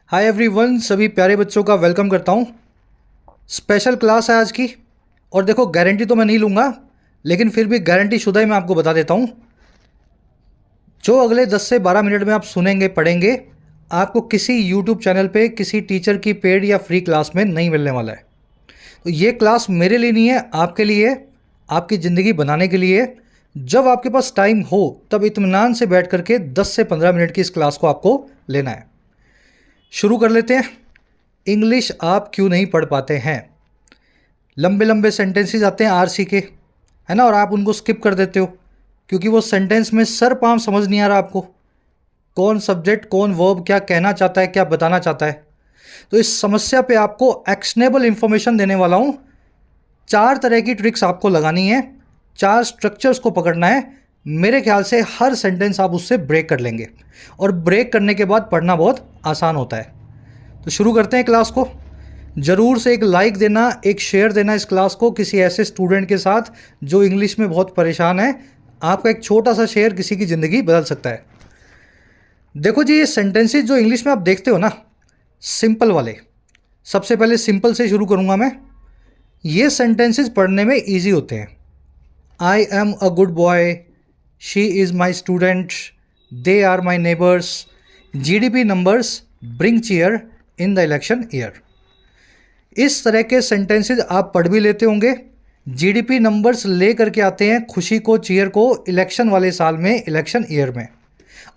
Hi everyone, सभी प्यारे बच्चों का वेलकम करता हूँ। स्पेशल क्लास है आज की। और देखो, गारंटी तो मैं नहीं लूँगा, लेकिन फिर भी गारंटी शुदा ही मैं आपको बता देता हूँ। जो अगले 10 से 12 मिनट में आप सुनेंगे पढ़ेंगे, आपको किसी यूट्यूब चैनल पे किसी टीचर की पेड या फ्री क्लास में नहीं मिलने वाला है। तो ये क्लास मेरे लिए नहीं है, आपके लिए, आपकी ज़िंदगी बनाने के लिए। जब आपके पास टाइम हो तब इत्मीनान से बैठ करके 10 से 15 मिनट की इस क्लास को आपको लेना है। शुरू कर लेते हैं। इंग्लिश आप क्यों नहीं पढ़ पाते हैं? लंबे लंबे सेंटेंसेस आते हैं आरसी के, है ना, और आप उनको स्किप कर देते हो क्योंकि वो सेंटेंस में सर पाँव समझ नहीं आ रहा आपको, कौन सब्जेक्ट कौन वर्ब क्या कहना चाहता है, क्या बताना चाहता है। तो इस समस्या पे आपको एक्शनेबल इंफॉर्मेशन देने वाला हूँ। 4 तरह की ट्रिक्स आपको लगानी है, 4 स्ट्रक्चर्स को पकड़ना है। मेरे ख्याल से हर सेंटेंस आप उससे ब्रेक कर लेंगे, और ब्रेक करने के बाद पढ़ना बहुत आसान होता है। तो शुरू करते हैं क्लास को। ज़रूर से एक लाइक देना, एक शेयर देना इस क्लास को किसी ऐसे स्टूडेंट के साथ जो इंग्लिश में बहुत परेशान है। आपका एक छोटा सा शेयर किसी की ज़िंदगी बदल सकता है। देखो जी, ये सेंटेंसेस जो इंग्लिश में आप देखते हो ना, सिंपल वाले, सबसे पहले सिंपल से शुरू करूँगा मैं। ये सेंटेंसेस पढ़ने में ईजी होते हैं। I am a good boy, she is my student, they are my neighbours, GDP numbers bring cheer in the election year. इस तरह के सेंटेंसेस आप पढ़ भी लेते होंगे। जीडीपी नंबर्स ले करके आते हैं खुशी को, चीयर को, इलेक्शन वाले साल में, इलेक्शन ईयर में।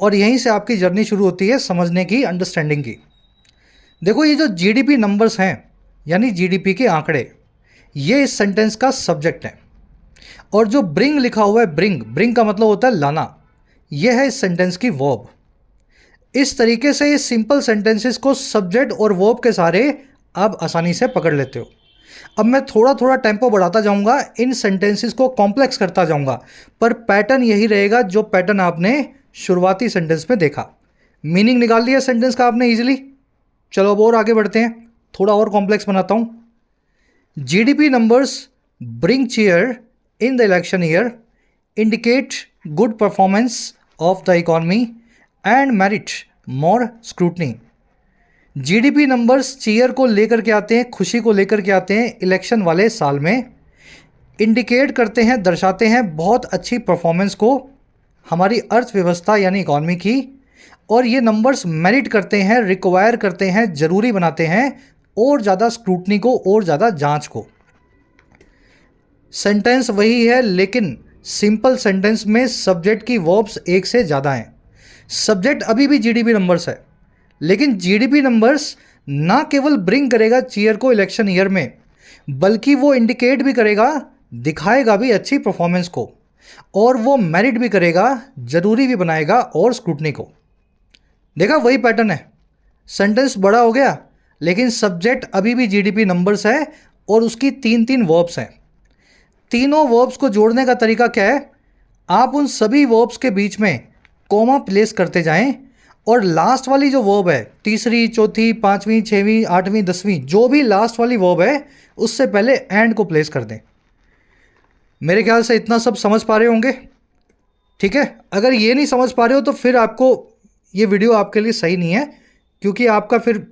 और यहीं से आपकी जर्नी शुरू होती है समझने की, अंडरस्टैंडिंग की। देखो, ये जो जीडीपी नंबर्स हैं यानी जीडीपी के आंकड़े, ये इस सेंटेंस का सब्जेक्ट है। और जो ब्रिंग लिखा हुआ है, ब्रिंग ब्रिंग का मतलब होता है लाना, यह है इस सेंटेंस की वर्ब। इस तरीके से ये सिंपल सेंटेंसेस को सब्जेक्ट और वर्ब के सारे आप आसानी से पकड़ लेते हो। अब मैं थोड़ा थोड़ा टेम्पो बढ़ाता जाऊंगा, इन सेंटेंसेस को कॉम्प्लेक्स करता जाऊंगा, पर पैटर्न यही रहेगा जो पैटर्न आपने शुरुआती सेंटेंस में देखा। मीनिंग निकाल लिया सेंटेंस का आपने इजीली। चलो अब और आगे बढ़ते हैं, थोड़ा और कॉम्प्लेक्स बनाता हूं। GDP numbers bring cheer in the election year, indicate good performance of the economy and merit more scrutiny. GDP numbers cheer को लेकर के आते हैं, खुशी को लेकर के आते हैं इलेक्शन वाले साल में। इंडिकेट करते हैं, दर्शाते हैं बहुत अच्छी परफॉर्मेंस को, हमारी अर्थव्यवस्था यानी इकॉनमी की। और ये नंबर्स मेरिट करते हैं, रिक्वायर करते हैं, ज़रूरी बनाते हैं और ज़्यादा स्क्रूटनी को और ज़्यादा जांच को। सेंटेंस वही है, लेकिन सिंपल सेंटेंस में सब्जेक्ट की वर्ब्स एक से ज़्यादा हैं। सब्जेक्ट अभी भी जीडीपी नंबर्स है, लेकिन जीडीपी नंबर्स ना केवल ब्रिंग करेगा चीयर को इलेक्शन ईयर में, बल्कि वो इंडिकेट भी करेगा, दिखाएगा भी अच्छी परफॉर्मेंस को, और वो मेरिट भी करेगा, ज़रूरी भी बनाएगा और स्क्रूटनी को। देखा, वही पैटर्न है। सेंटेंस बड़ा हो गया, लेकिन सब्जेक्ट अभी भी जीडीपी नंबर्स है, और उसकी 3 वर्ब्स हैं। तीनों वर्ब्स को जोड़ने का तरीका क्या है? आप उन सभी वर्ब्स के बीच में कॉमा प्लेस करते जाएं, और लास्ट वाली जो वर्ब है, तीसरी, चौथी, पांचवी, छठवीं, आठवीं, 10वीं, जो भी लास्ट वाली वर्ब है, उससे पहले एंड को प्लेस कर दें। मेरे ख्याल से इतना सब समझ पा रहे होंगे। ठीक है, अगर ये नहीं समझ पा रहे हो तो फिर आपको ये वीडियो आपके लिए सही नहीं है, क्योंकि आपका फिर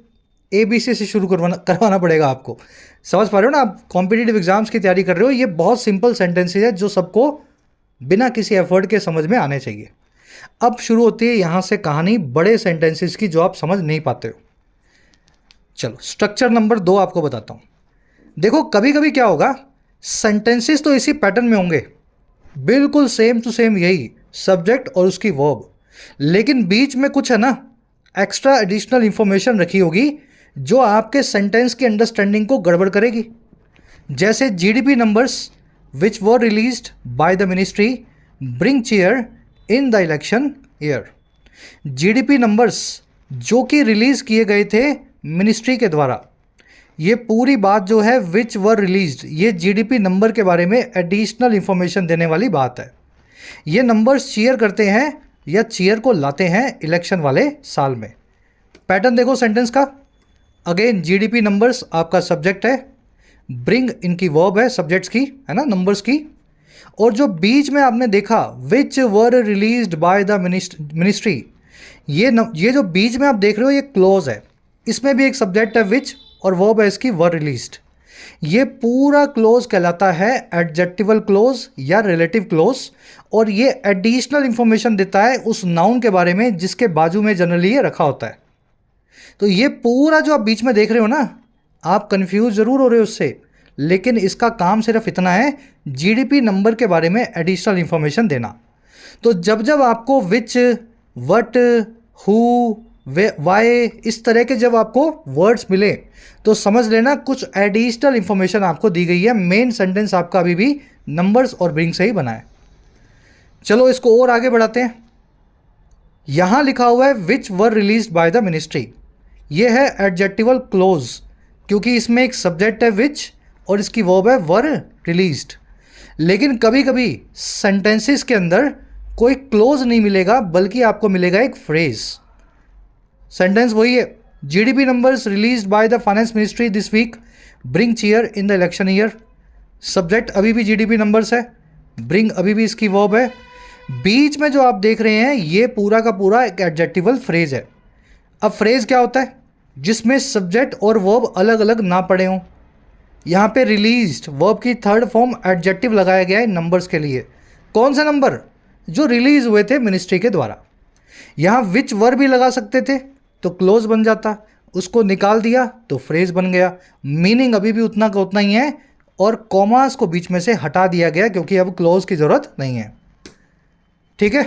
ABC से शुरू करवाना पड़ेगा आपको। समझ पा रहे हो ना, आप कॉम्पिटिटिव एग्जाम्स की तैयारी कर रहे हो। ये बहुत सिंपल सेंटेंसेज है जो सबको बिना किसी एफर्ट के समझ में आने चाहिए। अब शुरू होती है यहाँ से कहानी बड़े सेंटेंसेस की जो आप समझ नहीं पाते हो। चलो, स्ट्रक्चर नंबर 2 आपको बताता हूँ। देखो, कभी कभी क्या होगा, सेंटेंसेस तो इसी पैटर्न में होंगे, बिल्कुल सेम टू सेम, यही सब्जेक्ट और उसकी वर्ब, लेकिन बीच में कुछ है ना, एक्स्ट्रा एडिशनल इंफॉर्मेशन रखी होगी जो आपके सेंटेंस की अंडरस्टैंडिंग को गड़बड़ करेगी। जैसे GDP numbers which were released by the ministry bring cheer in the election year. GDP numbers जो कि रिलीज़ किए गए थे मिनिस्ट्री के द्वारा, ये पूरी बात जो है विच वर रिलीज्ड, ये जीडीपी नंबर के बारे में एडिशनल इंफॉर्मेशन देने वाली बात है। ये नंबर्स चीयर करते हैं या चीयर को लाते हैं इलेक्शन वाले साल में। पैटर्न देखो सेंटेंस का। अगेन, जीडीपी नंबर्स आपका सब्जेक्ट है, ब्रिंग इनकी वर्ब है, सब्जेक्ट्स की, है ना, नंबर्स की। और जो बीच में आपने देखा विच were released by the ministry, ये जो बीच में आप देख रहे हो, ये क्लोज है। इसमें भी एक सब्जेक्ट है विच और वर्ब है इसकी वर रिलीज्ड। ये पूरा क्लोज कहलाता है एडजेक्टिवल क्लोज या रिलेटिव क्लोज, और ये एडिशनल इंफॉर्मेशन देता है उस नाउन के बारे में जिसके बाजू में जनरली ये रखा होता है। तो ये पूरा जो आप बीच में देख रहे हो ना, आप कंफ्यूज ज़रूर हो रहे हो उससे, लेकिन इसका काम सिर्फ इतना है जीडीपी नंबर के बारे में एडिशनल इंफॉर्मेशन देना। तो जब जब आपको विच, वट, हु, वाई इस तरह के जब आपको वर्ड्स मिले तो समझ लेना कुछ एडिशनल इंफॉर्मेशन आपको दी गई है। मेन सेंटेंस आपका अभी भी नंबर्स और ब्रिंग से ही बना है। चलो इसको और आगे बढ़ाते हैं। यहां लिखा हुआ है विच were released by the ministry. ये है एडजेक्टिवल क्लोज, क्योंकि इसमें एक सब्जेक्ट है विच और इसकी वर्ब है वर रिलीज्ड। लेकिन कभी कभी सेंटेंसेस के अंदर कोई क्लोज नहीं मिलेगा, बल्कि आपको मिलेगा एक फ्रेज। सेंटेंस वही है, GDP numbers released by the finance ministry this week bring cheer in the election year. Subject अभी भी जीडीपी नंबर्स है, ब्रिंग अभी भी इसकी वर्ब है। बीच में जो आप देख रहे हैं ये पूरा का पूरा एक एडजेक्टिवल फ्रेज है। अब फ्रेज क्या होता है? जिसमें सब्जेक्ट और वर्ब अलग अलग ना पड़े हों। यहाँ पे रिलीज्ड वर्ब की थर्ड फॉर्म एडजेक्टिव लगाया गया है नंबर्स के लिए। कौन से नंबर? जो रिलीज हुए थे मिनिस्ट्री के द्वारा। यहाँ विच वर भी लगा सकते थे तो क्लोज बन जाता, उसको निकाल दिया तो फ्रेज बन गया। मीनिंग अभी भी उतना का उतना ही है, और कॉमास को बीच में से हटा दिया गया क्योंकि अब क्लोज की ज़रूरत नहीं है। ठीक है,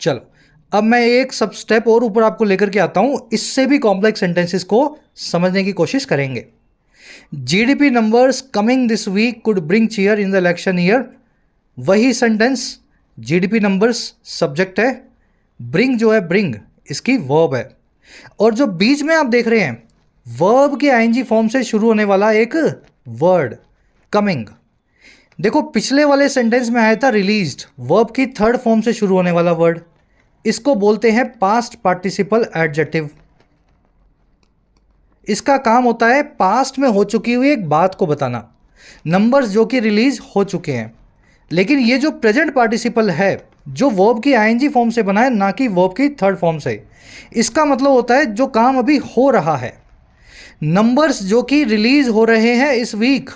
चलो अब मैं एक सब स्टेप और ऊपर आपको लेकर के आता हूँ। इससे भी कॉम्प्लेक्स सेंटेंसेस को समझने की कोशिश करेंगे। GDP numbers coming this week could bring cheer in the election year. वही सेंटेंस, जीडीपी नंबर्स सब्जेक्ट है, ब्रिंग जो है ब्रिंग इसकी वर्ब है, और जो बीच में आप देख रहे हैं वर्ब के आईएनजी फॉर्म से शुरू होने वाला एक वर्ड कमिंग। देखो पिछले वाले सेंटेंस में आया था रिलीज्ड, वर्ब की थर्ड फॉर्म से शुरू होने वाला वर्ड, इसको बोलते हैं पास्ट पार्टिसिपल एडजेक्टिव। इसका काम होता है पास्ट में हो चुकी हुई एक बात को बताना, नंबर्स जो कि रिलीज हो चुके हैं। लेकिन ये जो प्रेजेंट पार्टिसिपल है जो वर्ब की आईएनजी फॉर्म से बना है, ना कि वर्ब की थर्ड फॉर्म से। इसका मतलब होता है जो काम अभी हो रहा है। नंबर्स जो कि रिलीज हो रहे हैं इस वीक,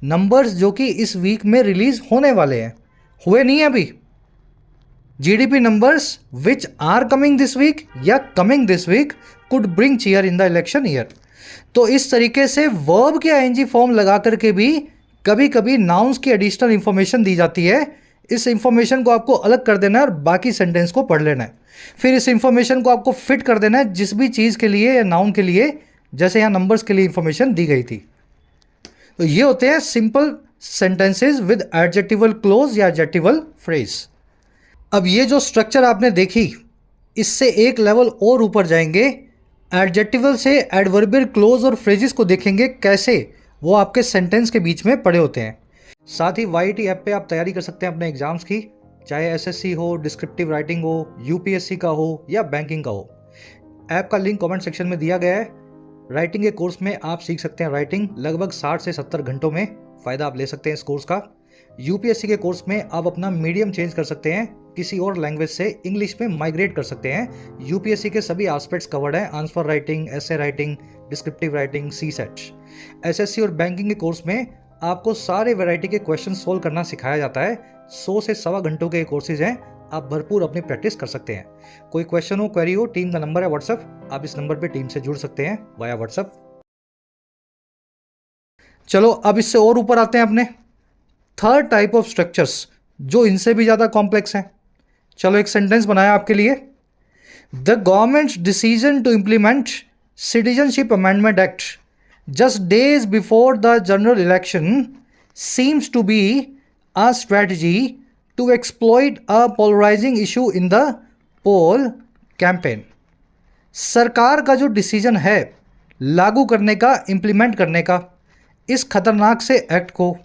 नंबर्स जो कि इस वीक में रिलीज होने वाले हैं, हुए नहीं है अभी। GDP numbers which are coming this week या coming this week could bring cheer in the election year. तो इस तरीके से वर्ब के आईएनजी फॉर्म लगा करके भी कभी कभी नाउन्स की एडिशनल इंफॉर्मेशन दी जाती है। इस इंफॉर्मेशन को आपको अलग कर देना है और बाकी सेंटेंस को पढ़ लेना है। फिर इस इंफॉर्मेशन को आपको फिट कर देना है जिस भी चीज़ के लिए या नाउन के लिए, जैसे यहाँ नंबर्स के लिए इंफॉर्मेशन दी गई थी। तो ये होते हैं simple sentences with adjectival clause या एडजेक्टिवल फ्रेज। अब ये जो स्ट्रक्चर आपने देखी, इससे एक लेवल और ऊपर जाएंगे। एडजेक्टिवल से एडवर्बियल क्लोज और फ्रेजेस को देखेंगे कैसे वो आपके सेंटेंस के बीच में पड़े होते हैं। साथ ही YT ऐप पे आप तैयारी कर सकते हैं अपने एग्जाम्स की, चाहे SSC हो, डिस्क्रिप्टिव राइटिंग हो, UPSC का हो या बैंकिंग का हो। ऐप का लिंक कमेंट सेक्शन में दिया गया है। राइटिंग के कोर्स में आप सीख सकते हैं राइटिंग लगभग 60 से 70 घंटों में। फ़ायदा आप ले सकते हैं इस कोर्स का। UPSC के कोर्स में आप अपना मीडियम चेंज कर सकते हैं, किसी और लैंग्वेज से इंग्लिश में माइग्रेट कर सकते हैं। UPSC के सभी एस्पेक्ट्स कवर्ड हैं, answer writing, essay writing, descriptive writing, CSAT। SSC और बैंकिंग के कोर्स में आपको सारे वैरायटी के क्वेश्चन सोल्व करना सिखाया जाता है। 100 से 1.25 घंटों के कोर्सेज हैं, आप भरपूर अपनी प्रैक्टिस कर सकते हैं। कोई क्वेश्चन हो, क्वेरी हो, टीम का नंबर है व्हाट्सएप, आप इस नंबर पे टीम से जुड़ सकते हैं वाया व्हाट्सएप। चलो अब इससे और ऊपर आते हैं अपने थर्ड टाइप ऑफ स्ट्रक्चर्स, जो इनसे भी ज़्यादा कॉम्प्लेक्स हैं। चलो एक सेंटेंस बनाया आपके लिए। The government's decision to implement citizenship amendment act just days before the general election seems to be a strategy to exploit a polarizing issue in the poll campaign। सरकार का जो डिसीजन है लागू करने का, इम्प्लीमेंट करने का इस खतरनाक से एक्ट को,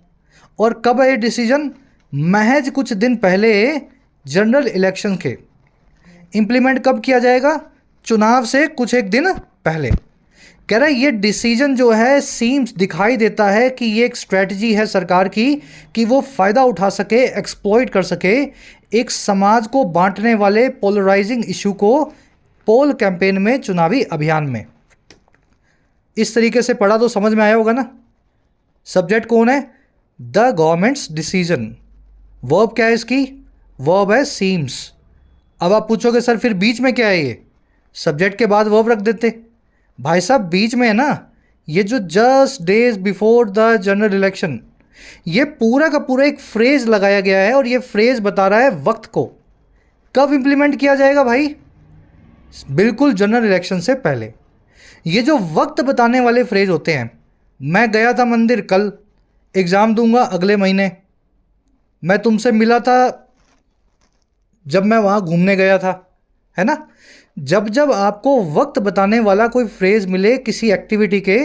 और कब है ये डिसीजन? महज कुछ दिन पहले जनरल इलेक्शन के। इम्प्लीमेंट कब किया जाएगा? चुनाव से कुछ एक दिन पहले। कह रहा है ये डिसीजन जो है सीम्स दिखाई देता है कि ये एक स्ट्रेटजी है सरकार की कि वो फ़ायदा उठा सके, एक्सप्लॉइट कर सके एक समाज को बांटने वाले पोलराइजिंग इशू को पोल कैंपेन में, चुनावी अभियान में। इस तरीके से पढ़ा तो समझ में आया होगा ना। सब्जेक्ट कौन है? The government's decision. वर्ब क्या है इसकी? वर्ब है सीम्स। अब आप पूछोगे सर फिर बीच में क्या है ये? सब्जेक्ट के बाद वर्ब रख देते। भाई साहब बीच में है ना ये जो just days before the general election, ये पूरा का पूरा एक फ्रेज लगाया गया है और ये फ्रेज बता रहा है वक्त को। कब इंप्लीमेंट किया जाएगा भाई? बिल्कुल जनरल इलेक्शन से पहले। ये जो वक्त बताने वाले फ्रेज होते हैं, मैं गया था मंदिर कल, एग्ज़ाम दूंगा अगले महीने, मैं तुमसे मिला था जब मैं वहाँ घूमने गया था, है ना। जब जब आपको वक्त बताने वाला कोई फ्रेज मिले किसी एक्टिविटी के,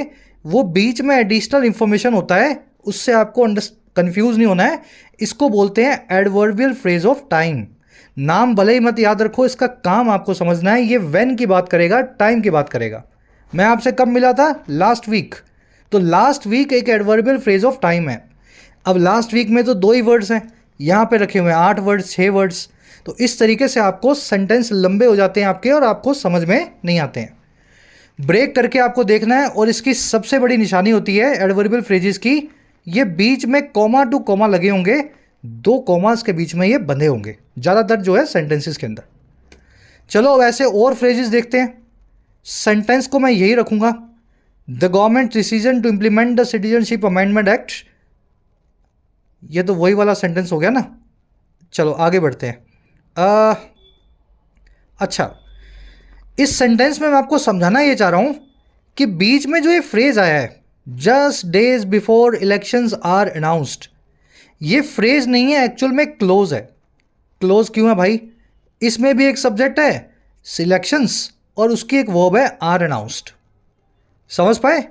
वो बीच में एडिशनल इंफॉर्मेशन होता है, उससे आपको कंफ्यूज नहीं होना है। इसको बोलते हैं एडवर्बियल फ्रेज ऑफ टाइम। नाम भले ही मत याद रखो, इसका काम आपको समझना है। ये व्हेन की बात करेगा, टाइम की बात करेगा। मैं आपसे कब मिला था? Last week. तो लास्ट वीक एक एडवर्बियल फ्रेज ऑफ टाइम है। अब लास्ट वीक में तो 2 ही वर्ड्स हैं, यहाँ पे रखे हुए हैं 8 वर्ड्स, 6 वर्ड्स। तो इस तरीके से आपको सेंटेंस लंबे हो जाते हैं आपके और आपको समझ में नहीं आते हैं। ब्रेक करके आपको देखना है। और इसकी सबसे बड़ी निशानी होती है एडवर्बियल फ्रेजेस की, ये बीच में कॉमा टू कॉमा लगे होंगे, 2 कॉमास के बीच में ये बंधे होंगे ज़्यादातर जो है सेंटेंसेस के अंदर। चलो अब ऐसे और फ्रेजेस देखते हैं। सेंटेंस को मैं यही रखूंगा, the government decision to implement the citizenship amendment act. ये तो वही वाला सेंटेंस हो गया ना। चलो आगे बढ़ते हैं। अच्छा, इस सेंटेंस में मैं आपको समझाना ये चाह रहा हूं कि बीच में जो ये फ्रेज आया है, just days before elections are announced, ये फ्रेज नहीं है, एक्चुअल में क्लोज है। क्लोज क्यों है भाई? इसमें भी एक सब्जेक्ट है सिलेक्शंस और उसकी एक वर्ब है आर अनाउंस्ड। समझ पाए?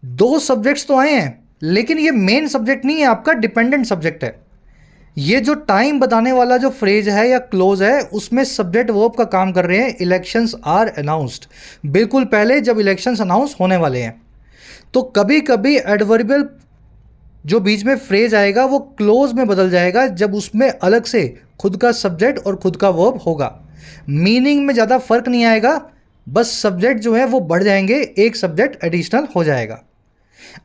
2 सब्जेक्ट्स तो आए हैं, लेकिन ये मेन सब्जेक्ट नहीं है आपका, डिपेंडेंट सब्जेक्ट है। ये जो टाइम बताने वाला जो फ्रेज है या क्लोज है, उसमें सब्जेक्ट वर्ब का काम कर रहे हैं इलेक्शंस आर अनाउंस्ड, बिल्कुल पहले जब इलेक्शंस अनाउंस होने वाले हैं। तो कभी कभी एडवर्बियल जो बीच में फ्रेज आएगा वो क्लोज में बदल जाएगा जब उसमें अलग से खुद का सब्जेक्ट और खुद का वर्ब होगा। मीनिंग में ज़्यादा फर्क नहीं आएगा, बस सब्जेक्ट जो है वो बढ़ जाएंगे, एक सब्जेक्ट एडिशनल हो जाएगा।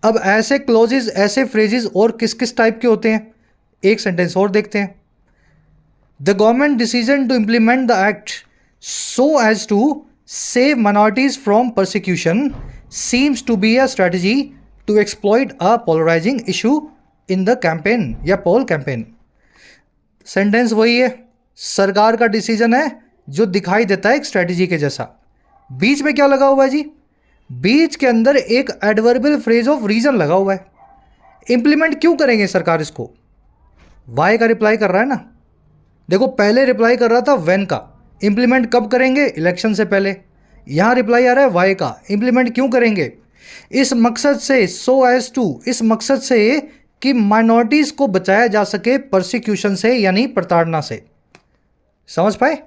अब ऐसे क्लोजेज, ऐसे फ्रेजेस और किस किस टाइप के होते हैं, एक सेंटेंस और देखते हैं। The government decision to implement the act so as to save minorities from persecution seems to be a strategy to exploit a polarising issue in the campaign या पोल कैंपेन। सेंटेंस वही है, सरकार का decision है जो दिखाई देता है एक स्ट्रेटजी के जैसा। बीच में क्या लगा हुआ है जी? बीच के अंदर एक एडवर्बियल फ्रेज ऑफ रीजन लगा हुआ है। इंप्लीमेंट क्यों करेंगे सरकार इसको? वाई का रिप्लाई कर रहा है ना। देखो पहले रिप्लाई कर रहा था व्हेन का, इंप्लीमेंट कब करेंगे? इलेक्शन से पहले। यहाँ रिप्लाई आ रहा है वाई का, इंप्लीमेंट क्यों करेंगे? इस मकसद से, सो एज टू, इस मकसद से कि माइनॉरिटीज को बचाया जा सके परसिक्यूशन से, यानी प्रताड़ना से। समझ पाए?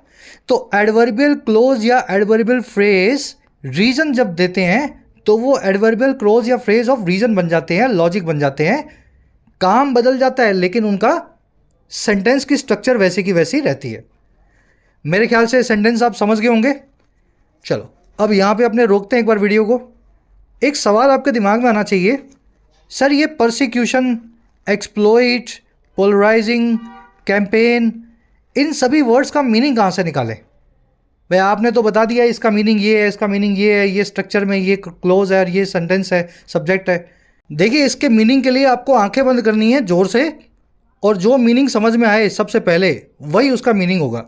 तो एडवर्बियल क्लोज या एडवर्बियल फ्रेज रीजन जब देते हैं तो वो एडवर्बियल क्लोज या फ्रेज ऑफ रीजन बन जाते हैं, लॉजिक बन जाते हैं। काम बदल जाता है लेकिन उनका सेंटेंस की स्ट्रक्चर वैसी की वैसी रहती है। मेरे ख्याल से सेंटेंस आप समझ गए होंगे। चलो अब यहाँ पे अपने रोकते हैं एक बार वीडियो को। एक सवाल आपके दिमाग में आना चाहिए, सर ये परसिक्यूशन, एक्सप्लॉइट, पोलराइजिंग, कैंपेन, इन सभी वर्ड्स का मीनिंग कहाँ से निकालें? भाई आपने तो बता दिया इसका मीनिंग ये है, इसका मीनिंग ये है, ये स्ट्रक्चर में ये क्लोज है और ये सेंटेंस है, सब्जेक्ट है। देखिए इसके मीनिंग के लिए आपको आंखें बंद करनी है ज़ोर से, और जो मीनिंग समझ में आए सबसे पहले वही उसका मीनिंग होगा।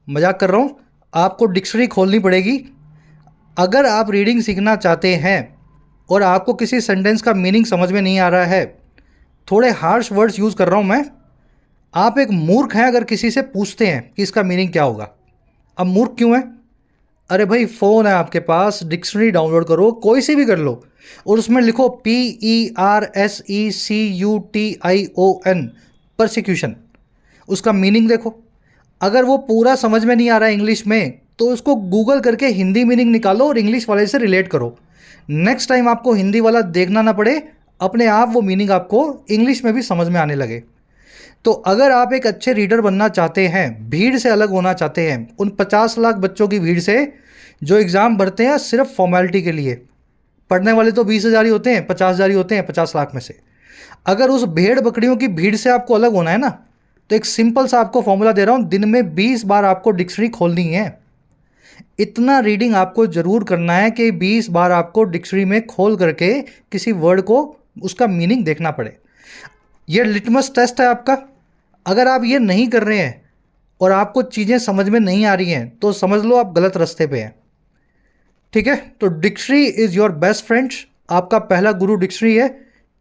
मजाक कर रहा हूँ, आपको डिक्शनरी खोलनी पड़ेगी। अगर आप रीडिंग सीखना चाहते हैं और आपको किसी सेंटेंस का मीनिंग समझ में नहीं आ रहा है, थोड़े हार्श वर्ड्स यूज़ कर रहा हूँ मैं, आप एक मूर्ख हैं अगर किसी से पूछते हैं कि इसका मीनिंग क्या होगा। अब मूर्ख क्यों है? अरे भाई फ़ोन है आपके पास, डिक्शनरी डाउनलोड करो, कोई सी भी कर लो, और उसमें लिखो PERSECUTION, परसिक्यूशन। उसका मीनिंग देखो। अगर वो पूरा समझ में नहीं आ रहा है इंग्लिश में, तो उसको गूगल करके हिंदी मीनिंग निकालो और इंग्लिश वाले से रिलेट करो। नेक्स्ट टाइम आपको हिंदी वाला देखना ना पड़े, अपने आप वो मीनिंग आपको इंग्लिश में भी समझ में आने लगे। तो अगर आप एक अच्छे रीडर बनना चाहते हैं, भीड़ से अलग होना चाहते हैं, उन 50 लाख बच्चों की भीड़ से जो एग्ज़ाम भरते हैं सिर्फ फॉर्मेलिटी के लिए, पढ़ने वाले तो 20,000 ही होते हैं, 50,000 ही होते हैं 50 लाख में से। अगर उस भेड़ बकरियों की भीड़ से आपको अलग होना है ना, तो एक सिंपल सा आपको फॉर्मूला दे रहा हूँ, दिन में 20 बार आपको डिक्शनरी खोलनी है। इतना रीडिंग आपको जरूर करना है कि 20 बार आपको डिक्शनरी में खोल करके किसी वर्ड को, उसका मीनिंग देखना पड़े। ये लिटमस टेस्ट है आपका। अगर आप ये नहीं कर रहे हैं और आपको चीज़ें समझ में नहीं आ रही हैं तो समझ लो आप गलत रास्ते पे हैं। ठीक है, तो dictionary is your best friend. आपका पहला गुरु डिक्शनरी है।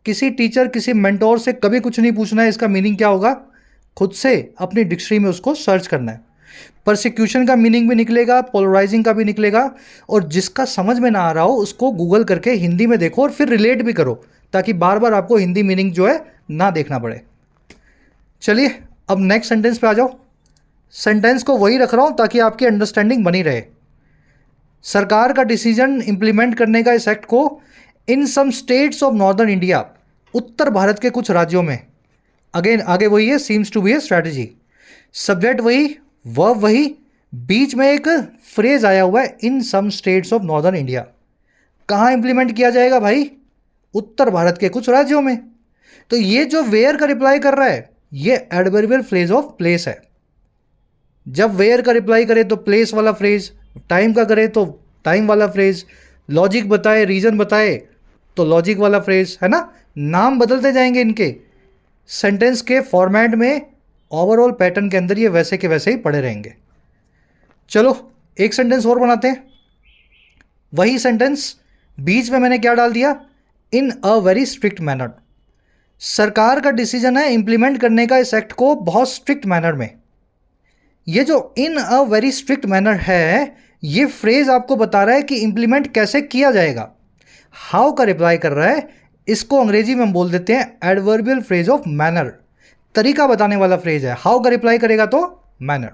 किसी टीचर, किसी मेंटोर से कभी कुछ नहीं पूछना है इसका मीनिंग क्या होगा, खुद से अपनी डिक्शनरी में उसको सर्च करना है। परसिक्यूशन का मीनिंग भी निकलेगा, पोलराइजिंग का भी निकलेगा, और जिसका समझ में ना आ रहा हो उसको गूगल करके हिंदी में देखो और फिर रिलेट भी करो, ताकि बार बार आपको हिंदी मीनिंग जो है ना देखना पड़े। चलिए अब नेक्स्ट सेंटेंस पे आ जाओ। सेंटेंस को वही रख रहा हूँ ताकि आपकी अंडरस्टैंडिंग बनी रहे। सरकार का डिसीजन इंप्लीमेंट करने का इस एक्ट को in some states of northern India, उत्तर भारत के कुछ राज्यों में, अगेन आगे वही है, seems to be a strategy. Subject वही, वर्ब वही, बीच में एक फ्रेज आया हुआ है in some states of northern India. कहाँ इंप्लीमेंट किया जाएगा भाई? उत्तर भारत के कुछ राज्यों में। तो ये जो वेयर का रिप्लाई कर रहा है ये एडवर्बियल फ्रेज ऑफ प्लेस है। जब वेयर का रिप्लाई करे तो प्लेस वाला फ्रेज, टाइम का करे तो टाइम वाला फ्रेज, लॉजिक बताए, रीजन बताए तो लॉजिक वाला फ्रेज, है ना। नाम बदलते जाएंगे इनके, सेंटेंस के फॉर्मेट में, ओवरऑल पैटर्न के अंदर ये वैसे के वैसे ही पड़े रहेंगे। चलो एक सेंटेंस और बनाते हैं। वही सेंटेंस, बीच में मैंने क्या डाल दिया, इन अ वेरी स्ट्रिक्ट मैनर। सरकार का डिसीजन है इंप्लीमेंट करने का इस एक्ट को बहुत स्ट्रिक्ट मैनर में। ये जो इन अ वेरी स्ट्रिक्ट मैनर है, ये फ्रेज आपको बता रहा है कि इंप्लीमेंट कैसे किया जाएगा। हाउ का रिप्लाई कर रहा है, इसको अंग्रेजी में हम बोल देते हैं एडवर्बियल फ्रेज ऑफ मैनर। तरीका बताने वाला फ्रेज है। हाउ का रिप्लाई करेगा तो मैनर।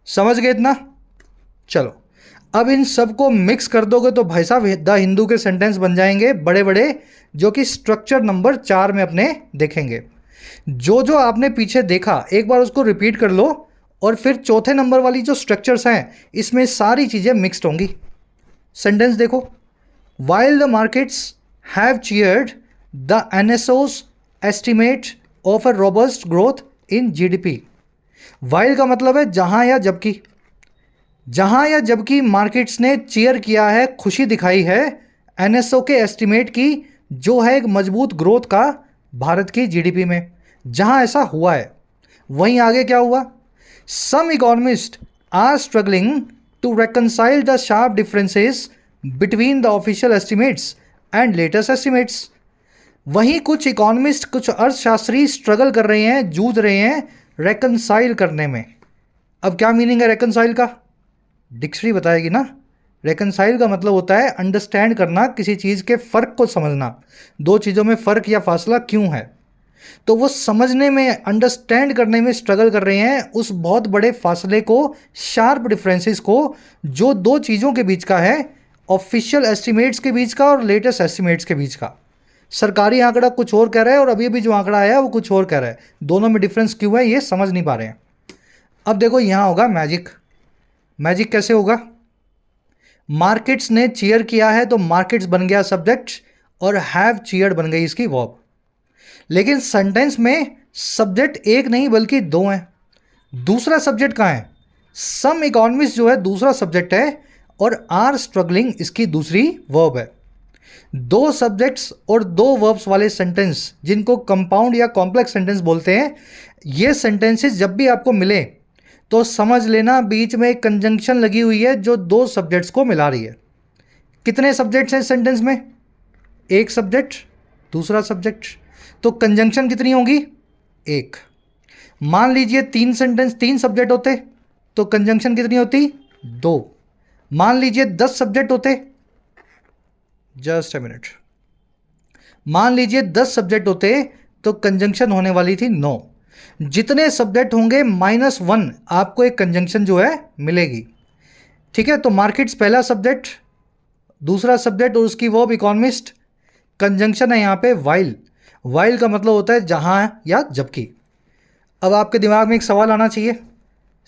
समझ गए इतना? चलो अब इन सबको मिक्स कर दोगे तो भाई साहब द हिंदू के सेंटेंस बन जाएंगे बड़े बड़े, जो कि स्ट्रक्चर नंबर 4 में अपने देखेंगे। जो जो आपने पीछे देखा एक बार उसको रिपीट कर लो, और फिर चौथे नंबर वाली जो स्ट्रक्चर्स हैं इसमें सारी चीज़ें मिक्स्ड होंगी। सेंटेंस देखो, while the markets have cheered the NSO's estimate of a robust growth in GDP. While का मतलब है जहां या जबकि। जहां या जबकि मार्केट्स ने चीयर किया है, खुशी दिखाई है एनएसओ के एस्टिमेट की, जो है एक मजबूत ग्रोथ का भारत की जीडीपी में। जहां ऐसा हुआ है, वहीं आगे क्या हुआ, some economist are struggling to reconcile the sharp differences between the official estimates and latest estimates. वहीं कुछ इकोनॉमिस्ट, कुछ अर्थशास्त्री स्ट्रगल कर रहे हैं, जूझ रहे हैं रेकनसाइल करने में। अब क्या मीनिंग है रेकनसाइल का? डिक्शनरी बताएगी ना। रेकनसाइल का मतलब होता है अंडरस्टैंड करना, किसी चीज़ के फ़र्क को समझना, दो चीज़ों में फ़र्क या फासला क्यों है। तो वो समझने में, अंडरस्टैंड करने में स्ट्रगल कर रहे हैं उस बहुत बड़े फासले को, शार्प डिफरेंसेस को, जो दो चीज़ों के बीच का है, ऑफिशियल एस्टिमेट्स के बीच का और लेटेस्ट एस्टिमेट्स के बीच का। सरकारी आंकड़ा कुछ और कह रहा है और अभी भी जो आंकड़ा आया है वो कुछ और कह रहा है। दोनों में डिफरेंस क्यों है ये समझ नहीं पा रहे हैं। अब देखो यहाँ होगा मैजिक। मैजिक कैसे होगा? मार्केट्स ने चीयर किया है तो मार्केट्स बन गया सब्जेक्ट और हैव चीयर्ड बन गई इसकी वर्ब। लेकिन सेंटेंस में सब्जेक्ट एक नहीं बल्कि दो हैं। दूसरा सब्जेक्ट कहाँ है? सम इकोनॉमिस्ट जो है दूसरा सब्जेक्ट है और आर स्ट्रगलिंग इसकी दूसरी वर्ब है। दो सब्जेक्ट्स और दो वर्ब्स वाले सेंटेंस, जिनको कंपाउंड या कॉम्प्लेक्स सेंटेंस बोलते हैं, ये सेंटेंसेस जब भी आपको मिले तो समझ लेना बीच में एक कंजंक्शन लगी हुई है जो दो सब्जेक्ट्स को मिला रही है। कितने सब्जेक्ट्स हैं सेंटेंस में? एक सब्जेक्ट, दूसरा सब्जेक्ट, तो कंजंक्शन कितनी होगी? एक। मान लीजिए तीन सब्जेक्ट होते तो कंजंक्शन कितनी होती? दो। मान लीजिए 10 सब्जेक्ट होते, जस्ट अ मिनट, मान लीजिए 10 सब्जेक्ट होते तो कंजंक्शन होने वाली थी 9। जितने सब्जेक्ट होंगे -1 आपको एक कंजंक्शन जो है मिलेगी। ठीक है, तो मार्केट्स पहला सब्जेक्ट, दूसरा सब्जेक्ट और उसकी वर्ब इकोनॉमिस्ट। कंजंक्शन है यहाँ पे वाइल। वाइल का मतलब होता है जहां या जबकि। अब आपके दिमाग में एक सवाल आना चाहिए,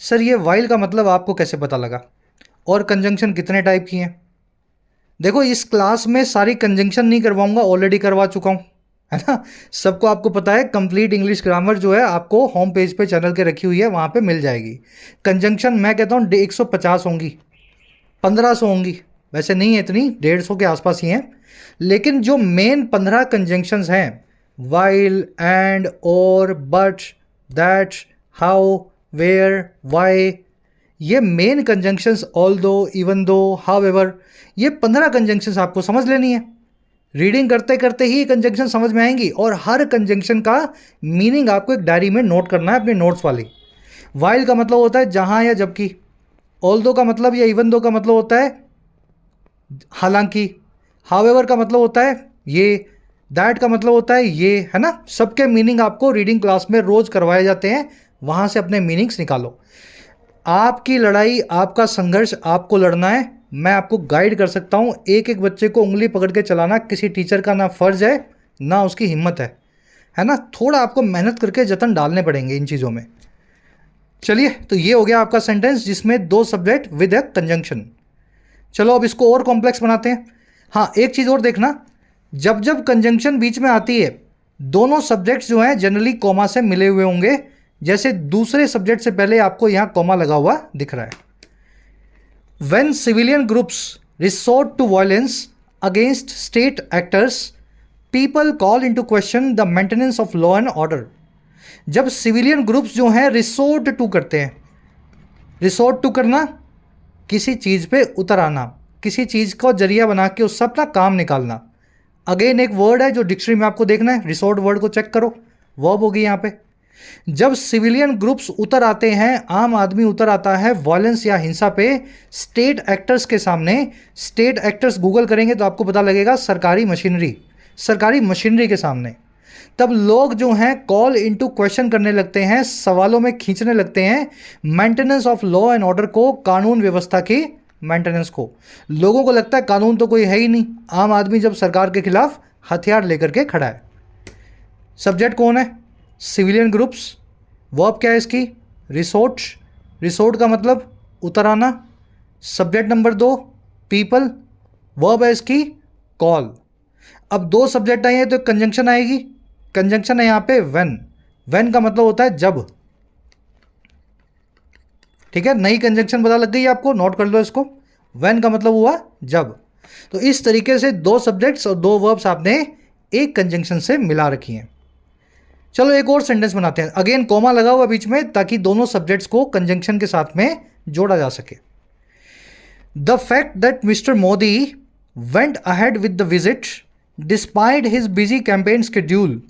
सर ये वाइल का मतलब आपको कैसे पता लगा और कंजंक्शन कितने टाइप की हैं? देखो इस क्लास में सारी कंजंक्शन नहीं करवाऊंगा, ऑलरेडी करवा चुका हूँ, है ना। सबको आपको पता है कंप्लीट इंग्लिश ग्रामर जो है आपको होम पेज पे चैनल के रखी हुई है, वहाँ पे मिल जाएगी। कंजंक्शन मैं कहता हूँ 150 होंगी, 1500 होंगी, वैसे नहीं है इतनी, 150 के आसपास ही हैं। लेकिन जो मेन 15 कंजंक्शंस हैं, वाइल, एंड, और, but, that, how, where, why, ये main conjunctions, although, even though, however, ये 15 कंजंक्शंस आपको समझ लेनी है। रीडिंग करते करते ही कंजंक्शन समझ में आएंगी, और हर कंजंक्शन का मीनिंग आपको एक डायरी में नोट करना है अपने नोट्स वाली। वाइल का मतलब होता है जहां या जबकि, ऑल दो का मतलब या इवन दो का मतलब होता है हालांकि, हाउएवर का मतलब होता है ये, दैट का मतलब होता है ये, है ना। सबके मीनिंग आपको रीडिंग क्लास में रोज करवाए जाते हैं, वहां से अपने मीनिंग्स निकालो। आपकी लड़ाई, आपका संघर्ष आपको लड़ना है, मैं आपको गाइड कर सकता हूँ। एक एक बच्चे को उंगली पकड़ के चलाना किसी टीचर का ना फर्ज है ना उसकी हिम्मत है ना। थोड़ा आपको मेहनत करके जतन डालने पड़ेंगे इन चीज़ों में। चलिए, तो ये हो गया आपका सेंटेंस जिसमें 2 सब्जेक्ट विद ए कंजंक्शन। चलो अब इसको और कॉम्प्लेक्स बनाते हैं। हाँ, एक चीज़ और देखना, जब जब कंजंक्शन बीच में आती है, दोनों सब्जेक्ट्स जो हैं जनरली कॉमा से मिले हुए होंगे। जैसे दूसरे सब्जेक्ट से पहले आपको यहां कॉमा लगा हुआ दिख रहा है। When civilian groups resort to violence against state actors, people call into question the maintenance of law and order. जब सिविलियन ग्रुप्स जो हैं रिसोर्ट टू करते हैं, रिसोर्ट टू करना, किसी चीज़ पे उतर आना, किसी चीज़ को जरिया बना के उससे अपना काम निकालना। अगेन एक वर्ड है जो डिक्शनरी में आपको देखना है, रिसोर्ट वर्ड को चेक करो, वर्ब होगी यहाँ पे। जब सिविलियन ग्रुप्स उतर आते हैं, आम आदमी उतर आता है वायलेंस या हिंसा पे स्टेट एक्टर्स के सामने। स्टेट एक्टर्स गूगल करेंगे तो आपको पता लगेगा सरकारी मशीनरी के सामने। तब लोग जो हैं कॉल इनटू क्वेश्चन करने लगते हैं, सवालों में खींचने लगते हैं maintenance of law and order को, कानून व्यवस्था की मेंटेनेंस को। लोगों को लगता है कानून तो कोई है ही नहीं। आम आदमी जब सरकार के खिलाफ हथियार लेकर के खड़ा है। सब्जेक्ट कौन है? Civilian groups. वर्ब क्या है इसकी? रिसोर्ट। रिसोर्ट का मतलब उतर आना। Subject number 2 people. वर्ब है इसकी कॉल। अब 2 सब्जेक्ट आए हैं तो कंजंक्शन आएगी। कंजंक्शन है यहाँ पे व्हेन। व्हेन का मतलब होता है जब। ठीक है, नई कंजंक्शन पता लग गई आपको, नोट कर लो इसको। व्हेन का मतलब हुआ जब। तो इस तरीके से 2 सब्जेक्ट्स और 2 वर्ब्स आपने एक कंजंक्शन से मिला रखी हैं। चलो एक और सेंटेंस बनाते हैं। अगेन कॉमा लगा हुआ बीच में ताकि दोनों सब्जेक्ट्स को कंजंक्शन के साथ में जोड़ा जा सके। The fact that mister Modi went ahead with the visit despite his busy campaign schedule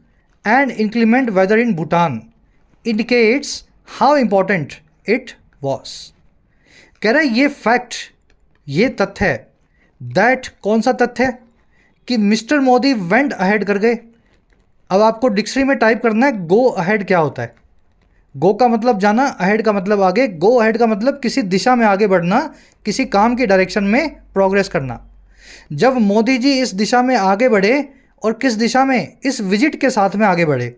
and inclement weather in Bhutan indicates how important it was. कह रहा है ये फैक्ट, ये तथ्य है। दैट कौन सा तथ्य है? कि मिस्टर मोदी वेंट अहेड कर गए। अब आपको डिक्शनरी में टाइप करना है गो अहेड क्या होता है। गो का मतलब जाना, अहेड का मतलब आगे। गो अहेड का मतलब किसी दिशा में आगे बढ़ना, किसी काम की डायरेक्शन में प्रोग्रेस करना। जब मोदी जी इस दिशा में आगे बढ़े, और किस दिशा में? इस विजिट के साथ में आगे बढ़े।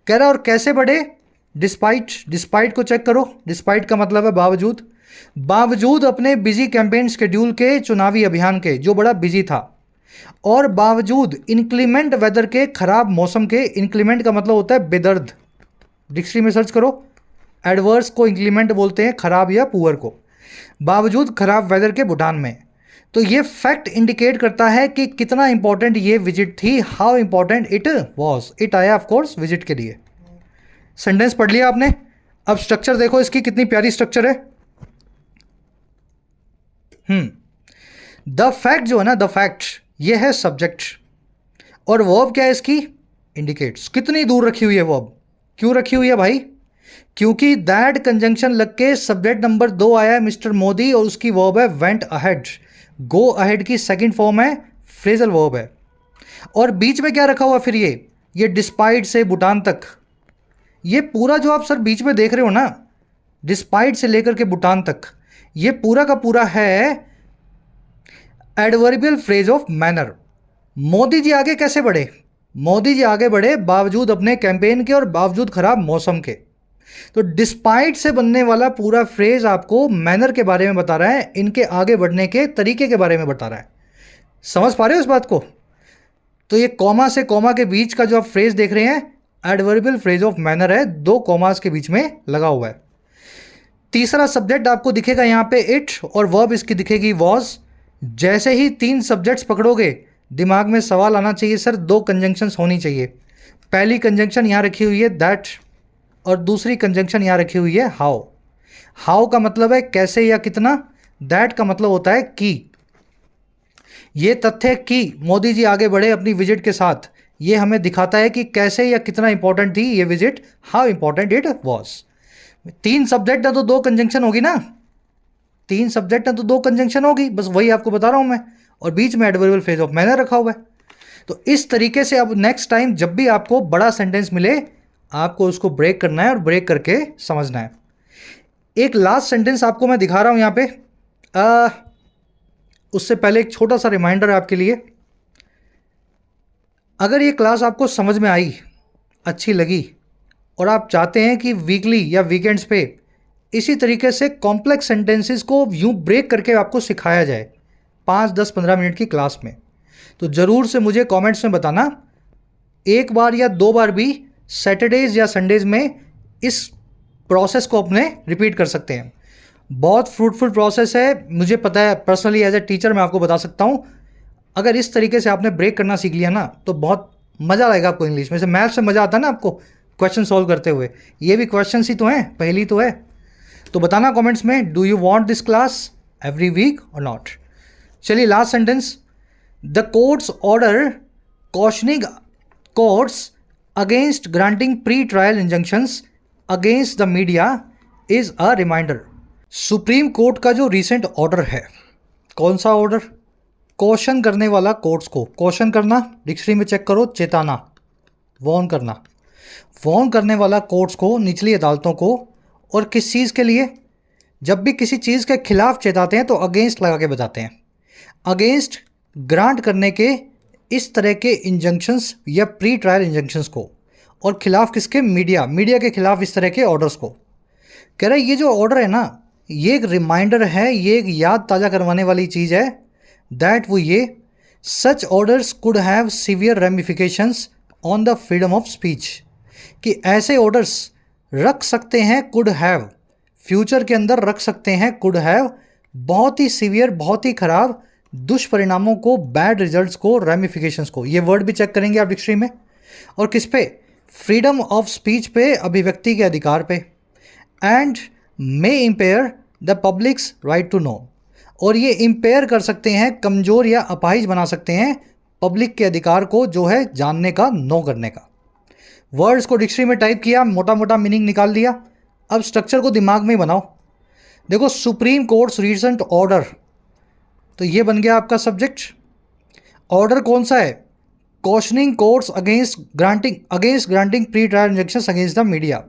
कह रहा और कैसे बढ़े? डिस्पाइट। डिस्पाइट को चेक करो। डिस्पाइट का मतलब है बावजूद। बावजूद अपने बिजी कैंपेन शेड्यूल के, चुनावी अभियान के, जो बड़ा बिजी था, और बावजूद इंक्लीमेंट वेदर के, खराब मौसम के। इंक्लीमेंट का मतलब होता है बेदर्द। डिक्शनरी में सर्च करो, एडवर्स को इंक्लीमेंट बोलते हैं, खराब या पुअर को। बावजूद खराब वेदर के भूटान में। तो ये फैक्ट इंडिकेट करता है कि कितना इंपॉर्टेंट ये विजिट थी, how important it was. It आया ऑफ कोर्स विजिट के लिए। सेंटेंस पढ़ लिया आपने। अब स्ट्रक्चर देखो इसकी, कितनी प्यारी स्ट्रक्चर है। द फैक्ट जो है ना, द फैक्ट, ये है सब्जेक्ट, और वर्ब क्या है इसकी? इंडिकेट्स। कितनी दूर रखी हुई है वर्ब? क्यों रखी हुई है भाई? क्योंकि दैट कंजंक्शन लग के सब्जेक्ट नंबर 2 आया है मिस्टर मोदी, और उसकी वर्ब है वेंट अहेड। गो अहेड की सेकंड फॉर्म है, फ्रेजल वर्ब है। और बीच में क्या रखा हुआ फिर? ये डिस्पाइट से भूटान तक। ये पूरा जो आप सर बीच में देख रहे हो ना, डिस्पाइट से लेकर के भूटान तक, ये पूरा का पूरा है adverbial phrase of manner. Modi ji आगे कैसे बढ़े? मोदी जी आगे बढ़े बावजूद अपने कैंपेन के और बावजूद खराब मौसम के। तो डिस्पाइट से बनने वाला पूरा फ्रेज आपको मैनर के बारे में बता रहा है, इनके आगे बढ़ने के तरीके के बारे में बता रहा है। समझ पा रहे हो इस बात को? तो ये कॉमा से कॉमा के बीच का जो आप फ्रेज देख रहे हैं एडवर्बियल फ्रेज ऑफ मैनर है, 2 कॉमास के बीच में लगा हुआ है। तीसरा सब्जेक्ट आपको दिखेगा यहाँ पे इट और वर्ब इसकी दिखेगी वॉज। जैसे ही 3 सब्जेक्ट्स पकड़ोगे दिमाग में सवाल आना चाहिए सर 2 कंजंक्शंस होनी चाहिए। पहली कंजंक्शन यहाँ रखी हुई है दैट और दूसरी कंजंक्शन यहाँ रखी हुई है हाउ। हाउ का मतलब है कैसे या कितना, दैट का मतलब होता है कि। ये तथ्य कि मोदी जी आगे बढ़े अपनी विजिट के साथ, ये हमें दिखाता है कि कैसे या कितना इंपॉर्टेंट थी ये visit, how important it was. 3 subject है तो 2 कंजंक्शन होगी ना, 3 सब्जेक्ट है तो 2 कंजंक्शन होगी, बस वही आपको बता रहा हूं मैं। और बीच में एडवर्बियल फ्रेज ऑफ मैनर रखा हुआ है। तो इस तरीके से अब नेक्स्ट टाइम जब भी आपको बड़ा सेंटेंस मिले आपको उसको ब्रेक करना है और ब्रेक करके समझना है। एक लास्ट सेंटेंस आपको मैं दिखा रहा हूं यहाँ पे, उससे पहले एक छोटा सा रिमाइंडर है आपके लिए। अगर ये क्लास आपको समझ में आई, अच्छी लगी और आप चाहते हैं कि वीकली या वीकेंड्स पे इसी तरीके से कॉम्प्लेक्स सेंटेंसेस को यूं ब्रेक करके आपको सिखाया जाए 5, 10, 15 मिनट की क्लास में, तो ज़रूर से मुझे कमेंट्स में बताना। एक बार या 2 बार भी सैटरडेज़ या संडेज़ में इस प्रोसेस को अपने रिपीट कर सकते हैं। बहुत फ्रूटफुल प्रोसेस है, मुझे पता है, पर्सनली एज ए टीचर मैं आपको बता सकता हूँ। अगर इस तरीके से आपने ब्रेक करना सीख लिया ना तो बहुत मज़ा आएगा आपको इंग्लिश में। जैसे मैथ्स में मज़ा आता है ना आपको क्वेश्चन सॉल्व करते हुए, ये भी क्वेश्चन ही तो हैं, पहली तो है। तो बताना कमेंट्स में, do you want this class every week or not. चलिए last sentence, the court's order cautioning courts against granting pre trial injunctions against the media is a reminder. Supreme court का जो रिसेंट ऑर्डर है, कौन सा order? Question करने वाला courts को, question करना डिक्शनरी में चेक करो, चेताना, वार्न करना, वार्न करने वाला कोर्ट्स को, निचली अदालतों को। और किस चीज़ के लिए? जब भी किसी चीज़ के खिलाफ चेताते हैं तो अगेंस्ट लगा के बताते हैं, अगेंस्ट ग्रांट करने के इस तरह के इंजंक्शंस या प्री ट्रायल इंजंक्शंस को, और खिलाफ किसके? मीडिया, मीडिया के खिलाफ इस तरह के ऑर्डर्स को। कह रहे ये जो ऑर्डर है ना, ये एक रिमाइंडर है, ये एक याद ताज़ा करवाने वाली चीज़ है, दैट वो ये such orders could have severe ramifications on the freedom of speech, कि ऐसे ऑर्डर्स रख सकते हैं, कुड हैव, फ्यूचर के अंदर रख सकते हैं, कुड हैव, बहुत ही सीवियर, बहुत ही खराब दुष्परिणामों को, बैड रिजल्ट्स को, रेमिफिकेशंस को। ये वर्ड भी चेक करेंगे आप डिक्शनरी में। और किस पे? फ्रीडम ऑफ स्पीच पे, अभिव्यक्ति के अधिकार पे। And may impair the public's right to know, और ये इम्पेयर कर सकते हैं, कमज़ोर या अपाहिज बना सकते हैं पब्लिक के अधिकार को, जो है जानने का, नो करने का। वर्ड्स को डिक्शनरी में टाइप किया, मोटा मोटा मीनिंग निकाल लिया। अब स्ट्रक्चर को दिमाग में ही बनाओ। देखो, सुप्रीम कोर्ट्स रीसेंट ऑर्डर, तो ये बन गया आपका सब्जेक्ट। ऑर्डर कौन सा है? Cautioning courts against granting pre trial injunctions against the media.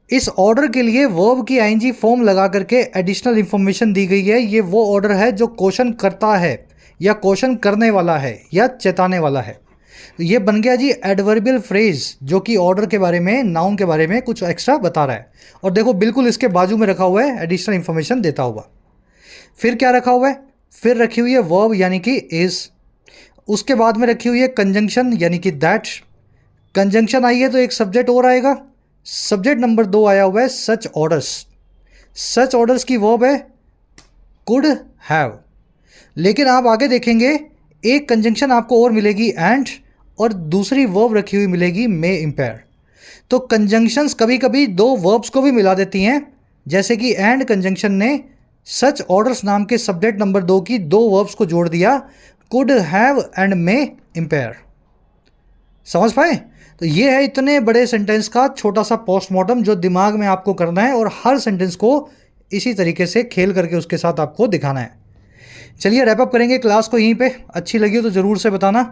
इस ऑर्डर के लिए वर्ब की आईएनजी फॉर्म लगा करके एडिशनल इंफॉर्मेशन दी गई है। ये वो ऑर्डर है जो क्वेश्चन करता है या क्वेश्चन करने वाला है या चेताने वाला है। तो ये बन गया जी एडवर्बियल फ्रेज, जो कि ऑर्डर के बारे में, नाउन के बारे में कुछ एक्स्ट्रा बता रहा है। और देखो बिल्कुल इसके बाजू में रखा हुआ है एडिशनल इंफॉर्मेशन देता हुआ। फिर क्या रखा हुआ है? फिर रखी हुई है वर्ब यानी कि इज। उसके बाद में रखी हुई है कंजंक्शन यानी कि दैट। कंजंक्शन आई है तो एक सब्जेक्ट और आएगा। सब्जेक्ट नंबर 2 आया हुआ है सच ऑर्डर्स। सच ऑर्डर्स की वर्ब है कुड हैव। लेकिन आप आगे देखेंगे एक कंजंक्शन आपको और मिलेगी एंड, और दूसरी वर्ब रखी हुई मिलेगी मे इम्पेयर। तो कंजंक्शंस कभी कभी 2 वर्ब्स को भी मिला देती हैं, जैसे कि एंड कंजंक्शन ने सच ऑर्डर्स नाम के सब्जेक्ट नंबर 2 की 2 वर्ब्स को जोड़ दिया, could have and may empire. समझ पाए? तो ये है इतने बड़े सेंटेंस का छोटा सा पोस्टमार्टम जो दिमाग में आपको करना है, और हर सेंटेंस को इसी तरीके से खेल करके उसके साथ आपको दिखाना है। चलिए रैप अप करेंगे क्लास को यहीं पे। अच्छी लगी हो तो ज़रूर से बताना।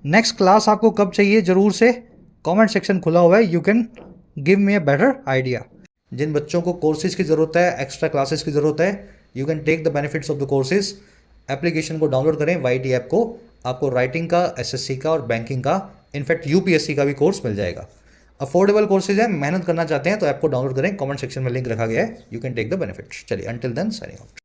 नेक्स्ट क्लास आपको कब चाहिए ज़रूर से कमेंट सेक्शन खुला हुआ है, you can give me a better idea. जिन बच्चों को कोर्सेज की ज़रूरत है, एक्स्ट्रा क्लासेस की ज़रूरत है, you can take the benefits of the courses. Application को डाउनलोड करें, YT ऐप को, आपको राइटिंग का, SSC का और बैंकिंग का, इनफैक्ट UPSC का भी कोर्स मिल जाएगा। अफोर्डेबल कोर्सेज है, मेहनत करना चाहते हैं तो ऐप को डाउनलोड करें, कमेंट सेक्शन में लिंक रखा गया है, you can take the benefits. चलिए, अंटिल देन साइनिंग ऑफ।